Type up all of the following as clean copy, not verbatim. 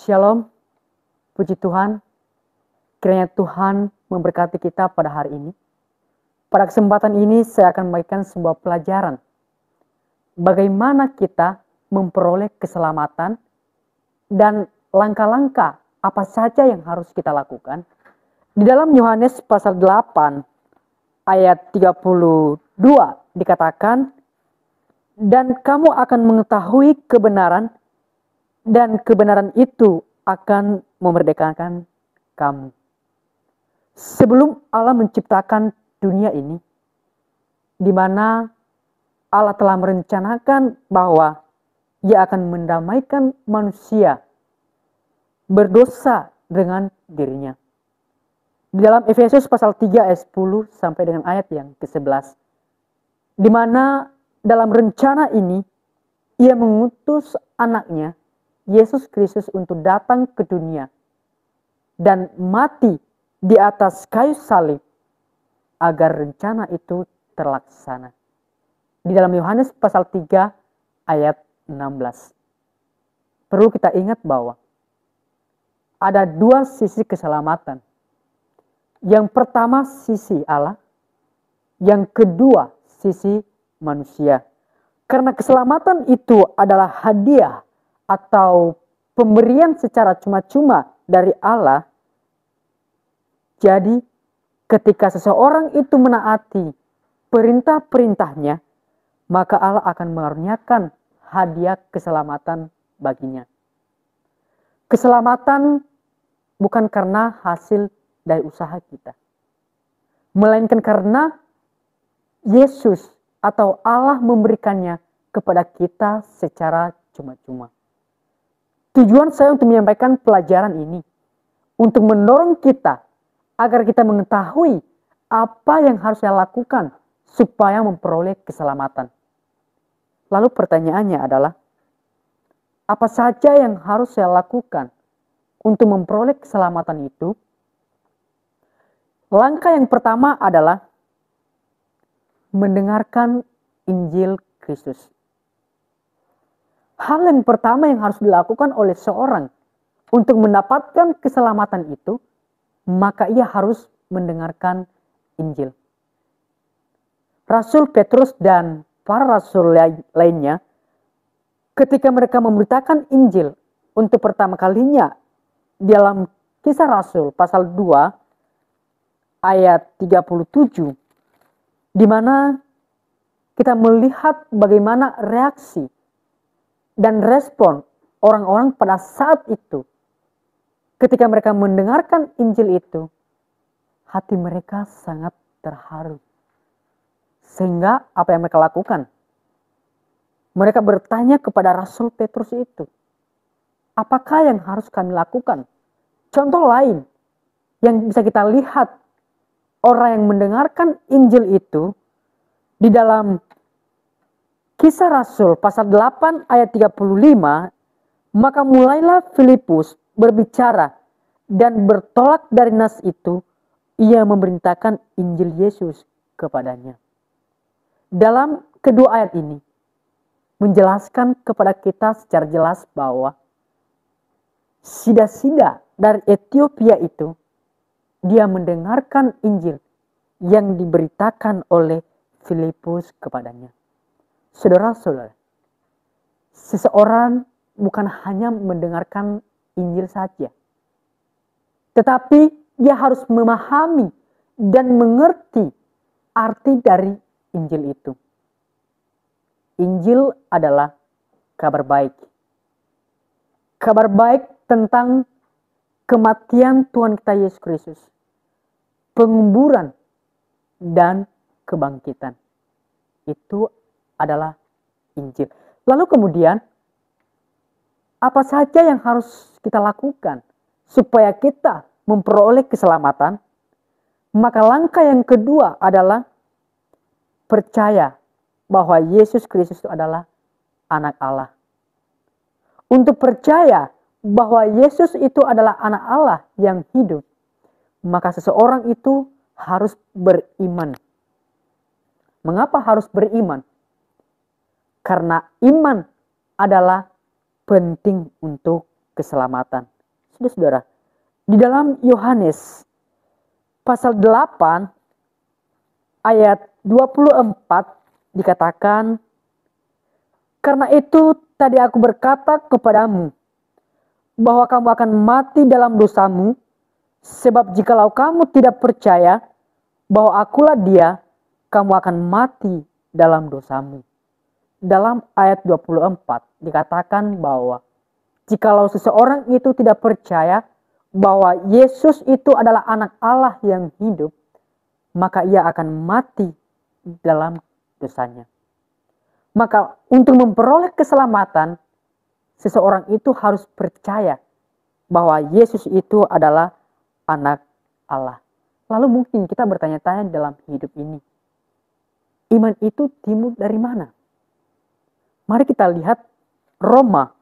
Shalom, puji Tuhan, kiranya Tuhan memberkati kita pada hari ini. Pada kesempatan ini saya akan memberikan sebuah pelajaran. Bagaimana kita memperoleh keselamatan dan langkah-langkah apa saja yang harus kita lakukan. Di dalam Yohanes pasal 8 ayat 32 dikatakan, dan kamu akan mengetahui kebenaran, dan kebenaran itu akan memerdekakan kamu. Sebelum Allah menciptakan dunia ini, di mana Allah telah merencanakan bahwa Ia akan mendamaikan manusia berdosa dengan dirinya. Di dalam Efesus pasal 3 ayat 10 sampai dengan ayat yang ke-11, di mana dalam rencana ini Ia mengutus anaknya Yesus Kristus untuk datang ke dunia dan mati di atas kayu salib agar rencana itu terlaksana. Di dalam Yohanes pasal 3 ayat 16. Perlu kita ingat bahwa ada dua sisi keselamatan. Yang pertama sisi Allah, yang kedua sisi manusia. Karena keselamatan itu adalah hadiah atau pemberian secara cuma-cuma dari Allah. Jadi ketika seseorang itu menaati perintah-perintahnya, maka Allah akan mengaruniakan hadiah keselamatan baginya. Keselamatan bukan karena hasil dari usaha kita, melainkan karena Yesus atau Allah memberikannya kepada kita secara cuma-cuma. Tujuan saya untuk menyampaikan pelajaran ini untuk mendorong kita agar kita mengetahui apa yang harus saya lakukan supaya memperoleh keselamatan. Lalu pertanyaannya adalah, apa saja yang harus saya lakukan untuk memperoleh keselamatan itu? Langkah yang pertama adalah mendengarkan Injil Kristus. Hal yang pertama yang harus dilakukan oleh seorang untuk mendapatkan keselamatan itu, maka ia harus mendengarkan Injil. Rasul Petrus dan para rasul lainnya, ketika mereka memberitakan Injil untuk pertama kalinya dalam Kisah Rasul pasal 2 ayat 37, di mana kita melihat bagaimana reaksi dan respon orang-orang pada saat itu. Ketika mereka mendengarkan Injil itu, hati mereka sangat terharu. Sehingga apa yang mereka lakukan? Mereka bertanya kepada Rasul Petrus itu, apakah yang harus kami lakukan? Contoh lain yang bisa kita lihat, orang yang mendengarkan Injil itu di dalam Kisah Rasul pasal 8 ayat 35, maka mulailah Filipus berbicara dan bertolak dari nas itu, ia memerintahkan Injil Yesus kepadanya. Dalam kedua ayat ini menjelaskan kepada kita secara jelas bahwa sida-sida dari Ethiopia itu, dia mendengarkan Injil yang diberitakan oleh Filipus kepadanya. Saudara-saudara, seseorang bukan hanya mendengarkan Injil saja, tetapi dia harus memahami dan mengerti arti dari Injil itu. Injil adalah kabar baik. Kabar baik tentang kematian Tuhan kita Yesus Kristus, penguburan, dan kebangkitan. Itu adalah Injil. Lalu kemudian, apa saja yang harus kita lakukan supaya kita memperoleh keselamatan? Maka langkah yang kedua adalah percaya bahwa Yesus Kristus itu adalah anak Allah. Untuk percaya bahwa Yesus itu adalah anak Allah yang hidup, maka seseorang itu harus beriman. Mengapa harus beriman? Karena iman adalah penting untuk keselamatan. Saudara-saudara, di dalam Yohanes pasal 8 ayat 24 dikatakan, karena itu tadi aku berkata kepadamu bahwa kamu akan mati dalam dosamu, sebab jikalau kamu tidak percaya bahwa akulah dia, kamu akan mati dalam dosamu. Dalam ayat 24 dikatakan bahwa jikalau seseorang itu tidak percaya bahwa Yesus itu adalah anak Allah yang hidup, maka ia akan mati dalam dosanya. Maka untuk memperoleh keselamatan, seseorang itu harus percaya bahwa Yesus itu adalah anak Allah. Lalu mungkin kita bertanya-tanya dalam hidup ini, iman itu timbul dari mana? Mari kita lihat Roma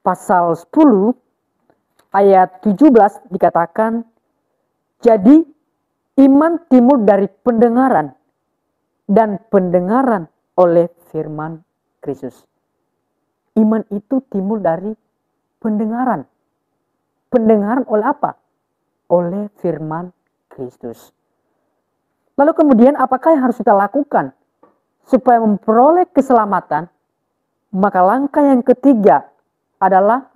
pasal 10 ayat 17 dikatakan, jadi iman timbul dari pendengaran dan pendengaran oleh firman Kristus. Iman itu timbul dari pendengaran. Pendengaran oleh apa? Oleh firman Kristus. Lalu kemudian apakah yang harus kita lakukan supaya memperoleh keselamatan? Maka langkah yang ketiga adalah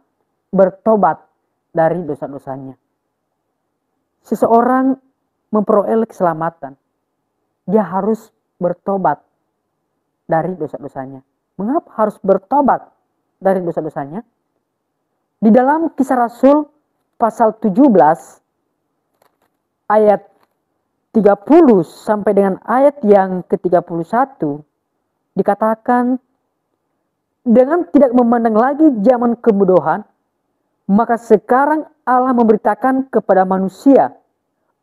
bertobat dari dosa-dosanya. Seseorang memperoleh keselamatan, dia harus bertobat dari dosa-dosanya. Mengapa harus bertobat dari dosa-dosanya? Di dalam Kisah Rasul pasal 17 ayat 30 sampai dengan ayat yang ke-31 dikatakan, dengan tidak memandang lagi zaman kebodohan, maka sekarang Allah memberitakan kepada manusia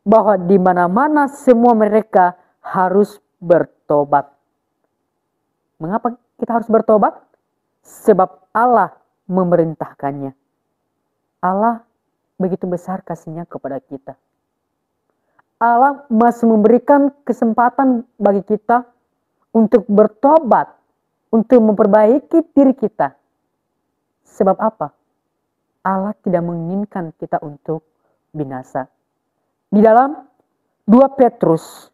bahwa di mana-mana semua mereka harus bertobat. Mengapa kita harus bertobat? Sebab Allah memerintahkannya. Allah begitu besar kasihnya kepada kita. Allah masih memberikan kesempatan bagi kita untuk bertobat, untuk memperbaiki diri kita. Sebab apa? Allah tidak menginginkan kita untuk binasa. Di dalam 2 Petrus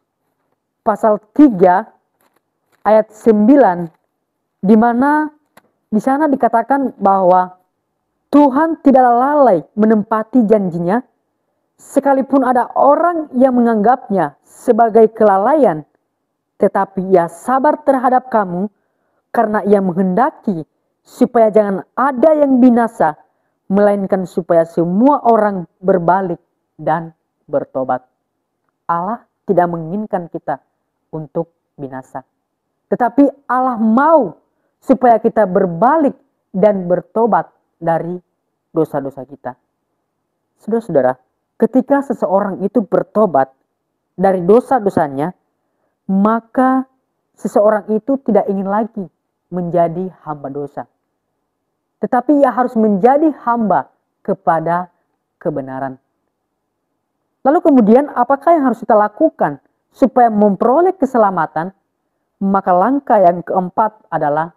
pasal 3 ayat 9, di mana di sana dikatakan bahwa Tuhan tidaklah lalai menempati janjinya, sekalipun ada orang yang menganggapnya sebagai kelalaian, tetapi ia sabar terhadap kamu, karena ia menghendaki supaya jangan ada yang binasa, melainkan supaya semua orang berbalik dan bertobat. Allah tidak menginginkan kita untuk binasa, tetapi Allah mau supaya kita berbalik dan bertobat dari dosa-dosa kita. Saudara-saudara, ketika seseorang itu bertobat dari dosa-dosanya, maka seseorang itu tidak ingin lagi menjadi hamba dosa, tetapi ia harus menjadi hamba kepada kebenaran. Lalu kemudian apakah yang harus kita lakukan supaya memperoleh keselamatan? Maka langkah yang keempat adalah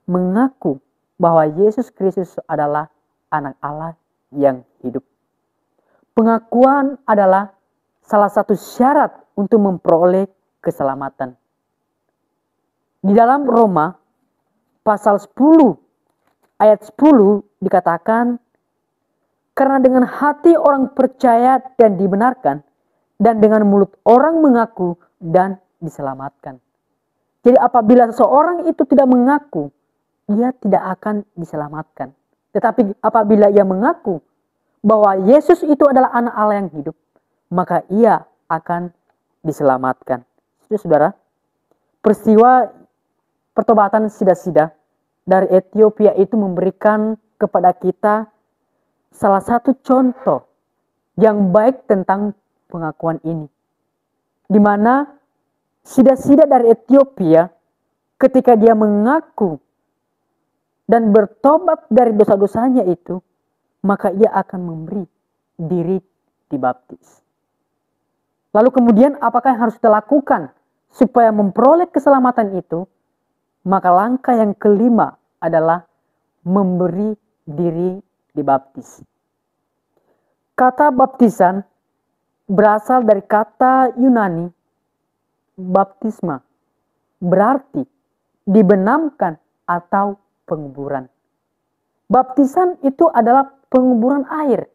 mengaku bahwa Yesus Kristus adalah anak Allah yang hidup. Pengakuan adalah salah satu syarat untuk memperoleh keselamatan. Di dalam Roma pasal 10 ayat 10 dikatakan, karena dengan hati orang percaya dan dibenarkan, dan dengan mulut orang mengaku dan diselamatkan. Jadi apabila seseorang itu tidak mengaku, ia tidak akan diselamatkan. Tetapi apabila ia mengaku bahwa Yesus itu adalah anak Allah yang hidup, maka ia akan diselamatkan. Saudara, peristiwa pertobatan sida-sida dari Ethiopia itu memberikan kepada kita salah satu contoh yang baik tentang pengakuan ini. Di mana sida-sida dari Ethiopia ketika dia mengaku dan bertobat dari dosa-dosanya itu, maka ia akan memberi diri dibaptis. Lalu kemudian apakah yang harus kita lakukan supaya memperoleh keselamatan itu? Maka langkah yang kelima adalah memberi diri dibaptis. Kata baptisan berasal dari kata Yunani baptisma, berarti dibenamkan atau penguburan. Baptisan itu adalah penguburan air.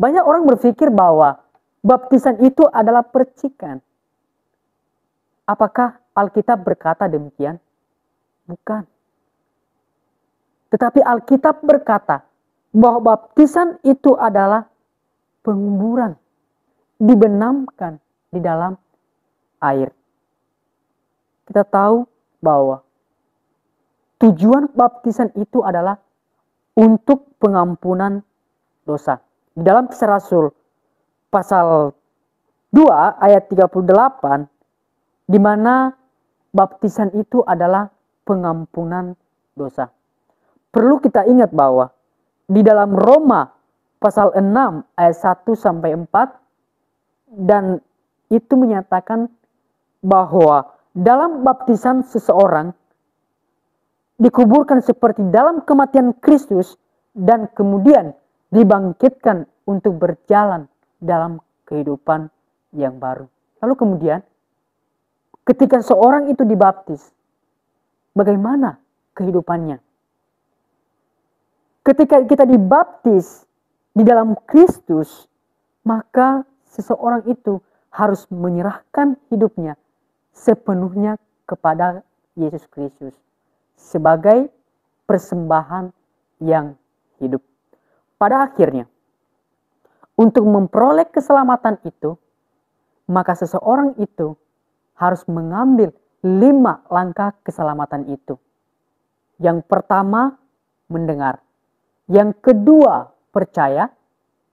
Banyak orang berpikir bahwa baptisan itu adalah percikan. Apakah Alkitab berkata demikian? Bukan. Tetapi Alkitab berkata bahwa baptisan itu adalah penguburan, dibenamkan di dalam air. Kita tahu bahwa tujuan baptisan itu adalah untuk pengampunan dosa. Di dalam Kisah Rasul pasal 2 ayat 38, di mana baptisan itu adalah pengampunan dosa. Perlu kita ingat bahwa di dalam Roma pasal 6 ayat 1 sampai 4, dan itu menyatakan bahwa dalam baptisan seseorang dikuburkan seperti dalam kematian Kristus dan kemudian dibangkitkan untuk berjalan dalam kehidupan yang baru. Lalu kemudian ketika seorang itu dibaptis, bagaimana kehidupannya? Ketika kita dibaptis di dalam Kristus, maka seseorang itu harus menyerahkan hidupnya sepenuhnya kepada Yesus Kristus sebagai persembahan yang hidup. Pada akhirnya, untuk memperoleh keselamatan itu, maka seseorang itu harus mengambil 5 langkah keselamatan itu. Yang pertama, mendengar. Yang kedua, percaya.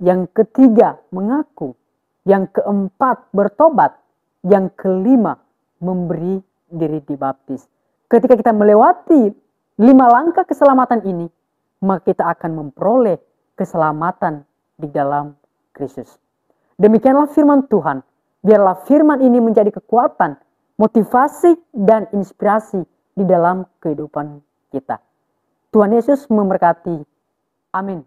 Yang ketiga, mengaku. Yang keempat, bertobat. Yang kelima, memberi diri dibaptis. Ketika kita melewati 5 langkah keselamatan ini, maka kita akan memperoleh keselamatan di dalam Kristus. Demikianlah firman Tuhan. Biarlah firman ini menjadi kekuatan, motivasi, dan inspirasi di dalam kehidupan kita. Tuhan Yesus memberkati. Amin.